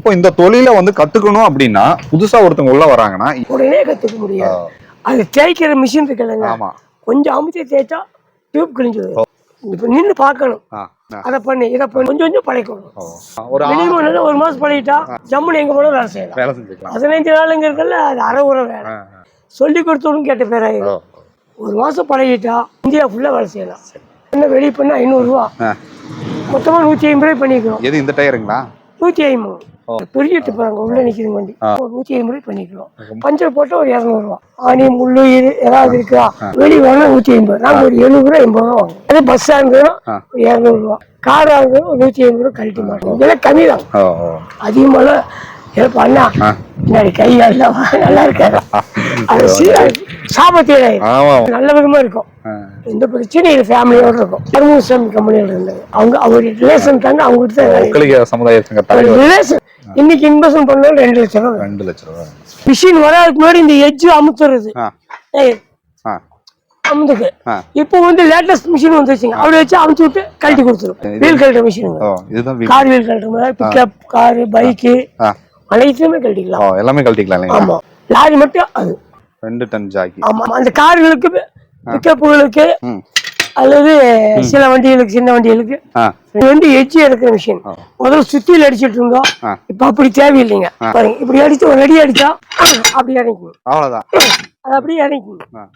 இப்போ இந்த தொழிலை வந்து கத்துக்கணும் அப்படின்னா புதுசா ஒருத்தவங்க உள்ள வராங்கன்னா உடனே கத்துக்க முடியாது. அது தேய்க்கிற மிஷின் இருக்குல்லங்க, கொஞ்சம் அமுத்தி தேய்ச்சா டியூப் கிழிஞ்சிடும். இப்ப நின்று பார்க்கணும், அதை பண்ணி இதை பண்ணி கொஞ்சம் கொஞ்சம் பழக்கணும். மினிமம் ஒரு மாசம் பழகிட்டா ஜம்முன்னு எங்க போனா வேலை செய்யலாம். 15 நாளுங்கிறதுல அது அரை உர வேலை. சொல்லி கொடுத்தோன்னு கேட்ட பேராயிரும். ஒரு மாசம் பழகிட்டா இந்தியா ஃபுல்லா வேலை செய்யலாம். என்ன வெளியே பண்ணா 500 ரூபா, மொத்தமா 150 ரூபாய் பண்ணிக்கிறோம். எது இந்த டயருங்களா? 150 பெரிய டிப்பாங்க உள்ள நிக்குது வண்டி. 150 ரூபாய் பண்ணிக்கிறோம். பஞ்சர் போட்டா ஒரு 200 ரூபா. ஆணி முள்ளு ஏதாவது இருக்கா வெளியே வாங்க 150. நாங்க ஒரு 70 ரூபா 80 ரூபா வாங்குவோம். அதே பஸ்ஸா இருந்தாலும் 200 ரூபா, காரா இருந்தாலும் 150 ரூபா கழட்டி மாட்டோம். இதெல்லாம் கம்மி தான். அதிகமாலாம் பண்ணா பின்னாடி கை நல்லா இருக்காது. அது சாபத்திய நல்ல விதமா இருக்கும். எந்த பிரச்சனையும் இல்லை, ஃபேமிலியோட இருக்கும். அருமுசாமி கம்பெனியில் இருந்தது. அவருடைய ரிலேஷன் தாங்க, அவங்க ரிலேஷன். இன்னைக்கு இன்வெஸ்ட்மெண்ட் பண்ணாலும் 2 லட்சம் ரூபா. 2 லட்சம் ரூபா. மிஷின் வராதுக்கு முன்னாடி இந்த எட்ஜ் அமுத்துறது அமுதுக்கு. இப்போ வந்து லேட்டஸ்ட் மிஷின் வந்துருச்சுங்க, அப்படி வச்சு அமுச்சு விட்டு கழட்டி கொடுத்துரும். வீல் கழட்ட மிஷின், கார் வீல் கழட்டுற மாதிரி, பிக்கப் காரு பைக்கு அனைத்துமே கழட்டிக்கலாம். எல்லாமே கழட்டிக்கலாம். ஆமா, லாரி மட்டும் அது 2 டன் ஜாக்கி. ஆமா, அந்த கார்களுக்கு பிக்கப்புகளுக்கு அல்லது சில வண்டிகளுக்கு, சின்ன வண்டிகளுக்கு இது வந்து எட்ஜி எடுக்கிற மிஷின். முதல்ல சுத்தியில் அடிச்சிட்டு இருந்தோம், இப்ப அப்படி தேவையில்லைங்க. பாருங்க, இப்படி அடிச்சு ஒரு அடி அடிச்சா அப்படி இறங்கிக்கும். அவ்வளவுதான், அது அப்படியே இறங்கிக்கும்.